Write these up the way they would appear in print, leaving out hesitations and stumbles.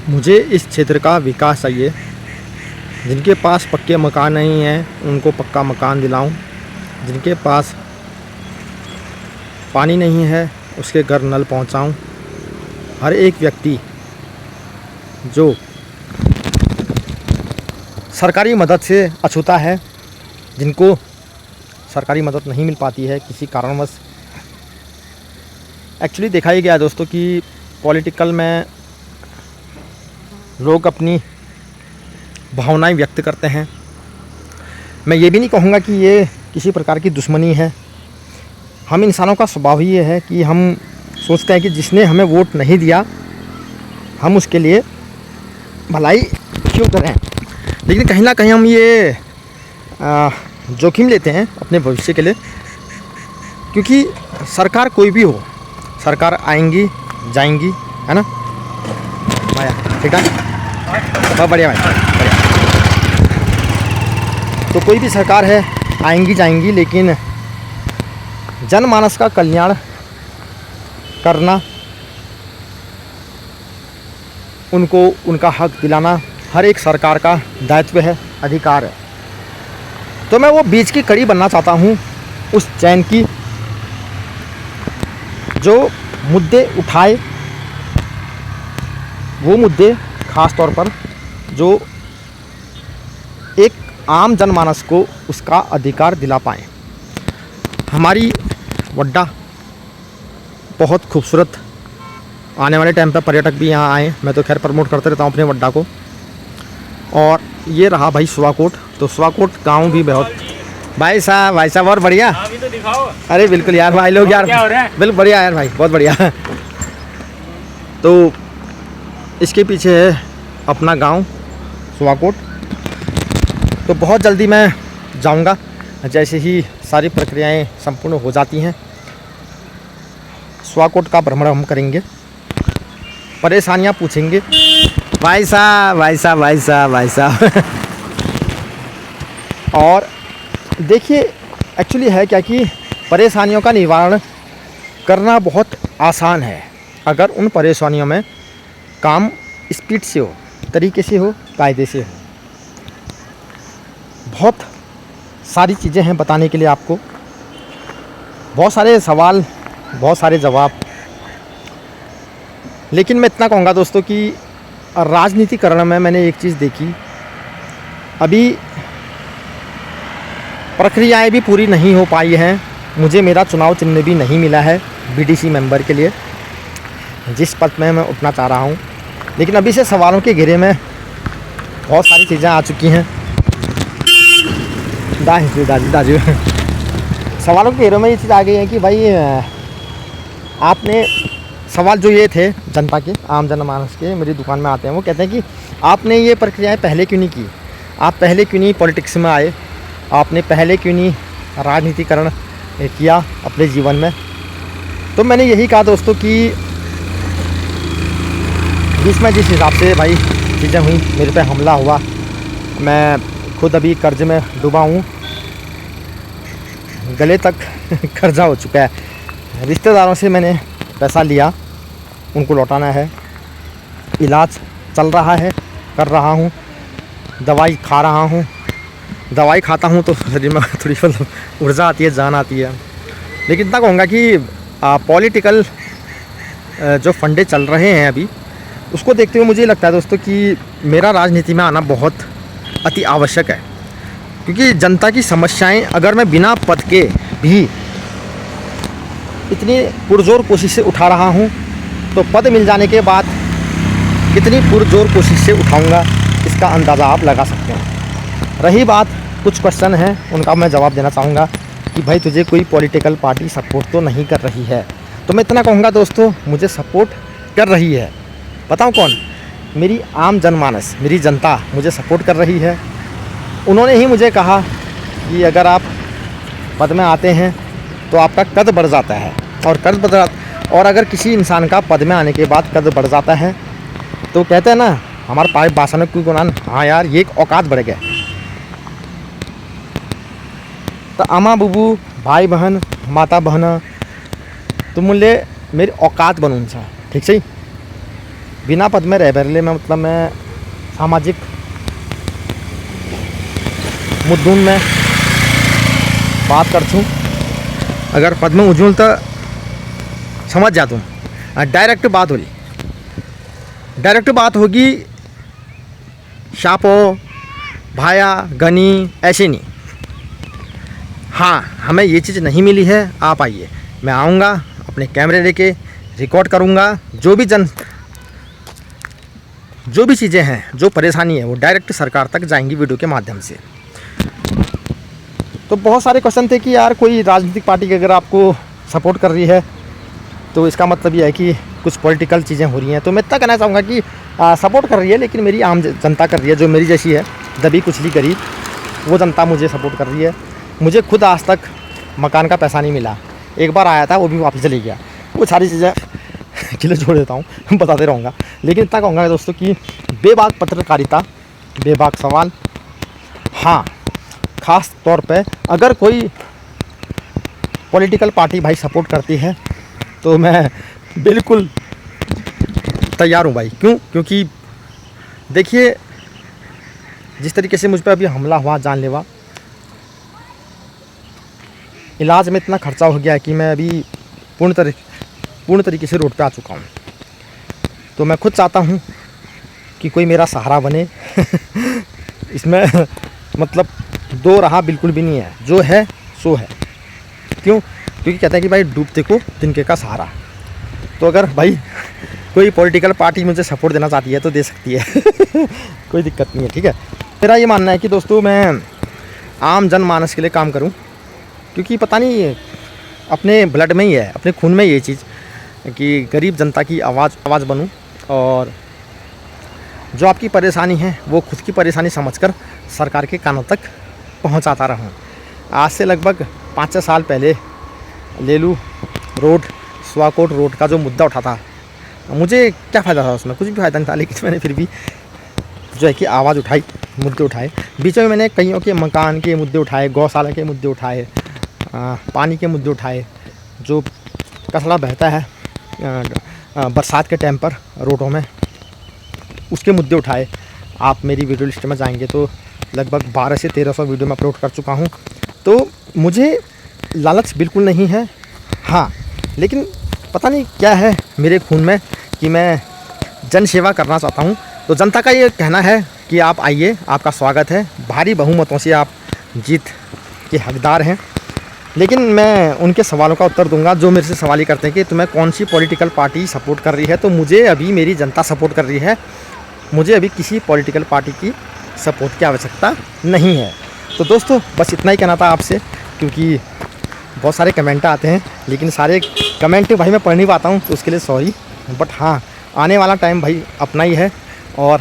मुझे इस क्षेत्र का विकास चाहिए। जिनके पास पक्के मकान नहीं हैं उनको पक्का मकान दिलाऊं, जिनके पास पानी नहीं है उसके घर नल पहुंचाऊं। हर एक व्यक्ति जो सरकारी मदद से अछूता है, जिनको सरकारी मदद नहीं मिल पाती है किसी कारणवश। एक्चुअली देखा ही गया दोस्तों कि पॉलिटिकल में लोग अपनी भावनाएं व्यक्त करते हैं। मैं ये भी नहीं कहूँगा कि ये किसी प्रकार की दुश्मनी है। हम इंसानों का स्वभाव ही ये है कि हम सोचते हैं कि जिसने हमें वोट नहीं दिया हम उसके लिए भलाई क्यों करें। लेकिन कहीं ना कहीं हम ये जोखिम लेते हैं अपने भविष्य के लिए, क्योंकि सरकार कोई भी हो, सरकार आएंगी जाएंगी, है ना भाई? ठीक है, बहुत बढ़िया भाई, बढ़िया। तो कोई भी सरकार है आएंगी जाएंगी, लेकिन जनमानस का कल्याण करना, उनको उनका हक दिलाना हर एक सरकार का दायित्व है, अधिकार है। तो मैं वो बीच की कड़ी बनना चाहता हूँ उस चैन की, जो मुद्दे उठाए, वो मुद्दे ख़ास तौर पर जो एक आम जनमानस को उसका अधिकार दिला पाएँ। हमारी वड्डा बहुत खूबसूरत, आने वाले टाइम पर पर्यटक भी यहाँ आएँ। मैं तो खैर प्रमोट करते रहता हूँ अपने वड्डा को। और ये रहा भाई सुवाकोट। तो सुवाकोट गांव भी बहुत, भाई साहब और बढ़िया। अभी तो दिखाओ। अरे बिल्कुल यार भाई लोग यार, बिल्कुल बढ़िया यार भाई, बहुत बढ़िया। तो इसके पीछे है अपना गांव सुवाकोट। तो बहुत जल्दी मैं जाऊंगा, जैसे ही सारी प्रक्रियाएं संपूर्ण हो जाती हैं सुवाकोट का भ्रमण हम करेंगे, परेशानियां पूछेंगे। भाई साहब और देखिए एक्चुअली है क्या कि परेशानियों का निवारण करना बहुत आसान है अगर उन परेशानियों में काम स्पीड से हो, तरीके से हो, कायदे से हो। बहुत सारी चीज़ें हैं बताने के लिए आपको, बहुत सारे सवाल, बहुत सारे जवाब। लेकिन मैं इतना कहूँगा दोस्तों कि राजनीतिकरण में मैंने एक चीज़ देखी, अभी प्रक्रियाएं भी पूरी नहीं हो पाई हैं। मुझे मेरा चुनाव चिन्ह भी नहीं मिला है बीडीसी मेंबर के लिए, जिस पद में मैं उठना चाह रहा हूं। लेकिन अभी से सवालों के घेरे में बहुत सारी चीज़ें आ चुकी हैं। दाजू सवालों के घेरे में ये चीज़ आ गई है कि भाई आपने, सवाल जो ये थे जनता के, आम जनमानस के, मेरी दुकान में आते हैं, वो कहते हैं कि आपने ये प्रक्रियाएं पहले क्यों नहीं की, आप पहले क्यों नहीं पॉलिटिक्स में आए, आपने पहले क्यों नहीं राजनीतिकरण किया अपने जीवन में। तो मैंने यही कहा दोस्तों कि जिस हिसाब से भाई चीज़ें हुई, मेरे पे हमला हुआ, मैं खुद अभी कर्ज में डूबा हूँ, गले तक कर्जा हो चुका है। रिश्तेदारों से मैंने पैसा लिया, उनको लौटाना है, इलाज चल रहा है, कर रहा हूँ, दवाई खा रहा हूँ। दवाई खाता हूँ तो शरीर में थोड़ी मतलब ऊर्जा आती है, जान आती है। लेकिन इतना कहूँगा कि पॉलिटिकल जो फंडे चल रहे हैं अभी, उसको देखते हुए मुझे लगता है दोस्तों कि मेरा राजनीति में आना बहुत अति आवश्यक है। क्योंकि जनता की समस्याएं अगर मैं बिना पद के भी इतनी पुरजोर कोशिश से उठा रहा हूँ, तो पद मिल जाने के बाद कितनी पुरजोर कोशिश से उठाऊँगा इसका अंदाज़ा आप लगा सकते हैं। रही बात, कुछ क्वेश्चन हैं उनका मैं जवाब देना चाहूँगा कि भाई तुझे कोई पॉलिटिकल पार्टी सपोर्ट तो नहीं कर रही है। तो मैं इतना कहूँगा दोस्तों, मुझे सपोर्ट कर रही है। बताऊँ कौन? मेरी आम जनमानस, मेरी जनता मुझे सपोर्ट कर रही है। उन्होंने ही मुझे कहा कि अगर आप पद में आते हैं तो आपका कद बढ़ जाता है, और अगर किसी इंसान का पद में आने के बाद कद बढ़ जाता है तो कहते हैं ना हमारे पास भाषा में कोई गुनान, हाँ यार ये एक औकात बढ़ गया। तो अमा बुबू, भाई बहन, माता बहन, तुम मुझे मेरी औकात बनूँ, ठीक सही। बिना पद में रह बरले में मतलब मैं सामाजिक मुद्दों में बात कर छूँ। अगर पद में उज्जवल तो समझ जा तुम। डायरेक्ट बात होगी शापो भाया गनी ऐसे नहीं। हाँ, हमें ये चीज़ नहीं मिली है, आप आइए, मैं आऊँगा अपने कैमरे लेके रिकॉर्ड करूँगा। जो भी चीज़ें हैं, जो परेशानी है वो डायरेक्ट सरकार तक जाएंगी वीडियो के माध्यम से। तो बहुत सारे क्वेश्चन थे कि यार कोई राजनीतिक पार्टी अगर आपको सपोर्ट कर रही है तो इसका मतलब ये है कि कुछ पॉलिटिकल चीज़ें हो रही हैं। तो मैं इतना कहना चाहूँगा कि सपोर्ट कर रही है, लेकिन मेरी आम जनता कर रही है, जो मेरी जैसी है, दबी कुचली गरीब, वो जनता मुझे सपोर्ट कर रही है। मुझे खुद आज तक मकान का पैसा नहीं मिला, एक बार आया था वो भी वापस चली गया। वो सारी चीज़ें किले छोड़ देता हूँ, बताते रहूँगा। लेकिन इतना कहूँगा दोस्तों कि बेबाक पत्रकारिता, बेबाक सवाल। हाँ, ख़ास तौर पे अगर कोई पॉलिटिकल पार्टी भाई सपोर्ट करती है तो मैं बिल्कुल तैयार हूँ भाई। क्योंकि देखिए, जिस तरीके से मुझ पर अभी हमला हुआ जानलेवा, इलाज में इतना खर्चा हो गया है कि मैं अभी पूर्ण तरीके से रोड पे आ चुका हूँ। तो मैं खुद चाहता हूँ कि कोई मेरा सहारा बने। इसमें मतलब दो राह बिल्कुल भी नहीं है, जो है सो है। क्योंकि कहते हैं कि भाई डूबते को तिनके का सहारा। तो अगर भाई कोई पॉलिटिकल पार्टी मुझे सपोर्ट देना चाहती है तो दे सकती है। कोई दिक्कत नहीं है, ठीक है। मेरा ये मानना है कि दोस्तों मैं आम जनमानस के लिए काम करूं, क्योंकि पता नहीं अपने ब्लड में ही है, अपने खून में ये चीज़ कि गरीब जनता की आवाज़ बनूं और जो आपकी परेशानी है वो खुद की परेशानी समझकर सरकार के कानों तक पहुंचाता रहूं। आज से लगभग 5-6 साल पहले लेलू रोड, स्वाकोट रोड का जो मुद्दा उठा था, मुझे क्या फ़ायदा था उसमें? कुछ भी फ़ायदा नहीं था, लेकिन मैंने फिर भी जो है कि आवाज़ उठाई, मुद्दे उठाए। बीच में मैंने कईयों के मकान के मुद्दे उठाए, गौशाला के मुद्दे उठाए, पानी के मुद्दे उठाए, जो कचरा बहता है बरसात के टाइम पर रोडों में, उसके मुद्दे उठाए। आप मेरी वीडियो लिस्ट में जाएंगे तो लगभग 1200 से 1300 वीडियो में अपलोड कर चुका हूँ। तो मुझे लालच बिल्कुल नहीं है, हाँ, लेकिन पता नहीं क्या है मेरे खून में कि मैं जन सेवा करना चाहता हूँ। तो जनता का ये कहना है कि आप आइए, आपका स्वागत है, भारी बहुमतों से आप जीत के हकदार हैं। लेकिन मैं उनके सवालों का उत्तर दूंगा जो मेरे से सवाल ही करते हैं कि तुम्हें कौन सी पॉलिटिकल पार्टी सपोर्ट कर रही है। तो मुझे अभी मेरी जनता सपोर्ट कर रही है, मुझे अभी किसी पॉलिटिकल पार्टी की सपोर्ट की आवश्यकता नहीं है। तो दोस्तों बस इतना ही कहना था आपसे, क्योंकि बहुत सारे कमेंट आते हैं, लेकिन सारे कमेंट भाई मैं पढ़ नहीं पाता हूँ, तो उसके लिए सॉरी। बट हाँ, आने वाला टाइम भाई अपना ही है, और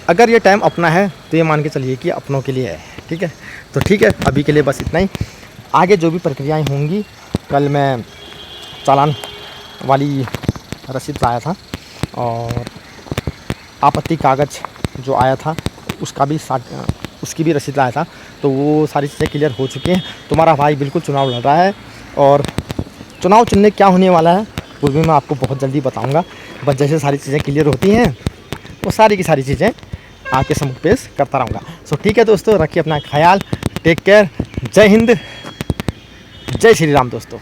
अगर ये टाइम अपना है तो ये मान के चलिए कि अपनों के लिए है, ठीक है। तो ठीक है, अभी के लिए बस इतना ही। आगे जो भी प्रक्रियाएं होंगी, कल मैं चालान वाली रसीद लाया था और आपत्ति कागज़ जो आया था उसकी भी रसीद लाया था, तो वो सारी चीज़ें क्लियर हो चुकी हैं। तुम्हारा भाई बिल्कुल चुनाव लड़ रहा है, और चुनाव चिन्ह क्या होने वाला है वो भी मैं आपको बहुत जल्दी बताऊंगा। बस जैसे सारी चीज़ें क्लियर होती हैं वो सारी की सारी चीज़ें आपके सम्मुख पेश करता रहूँगा। सो ठीक है दोस्तों, रखिए अपना ख्याल, टेक केयर, जय हिंद, जय श्री राम दोस्तों।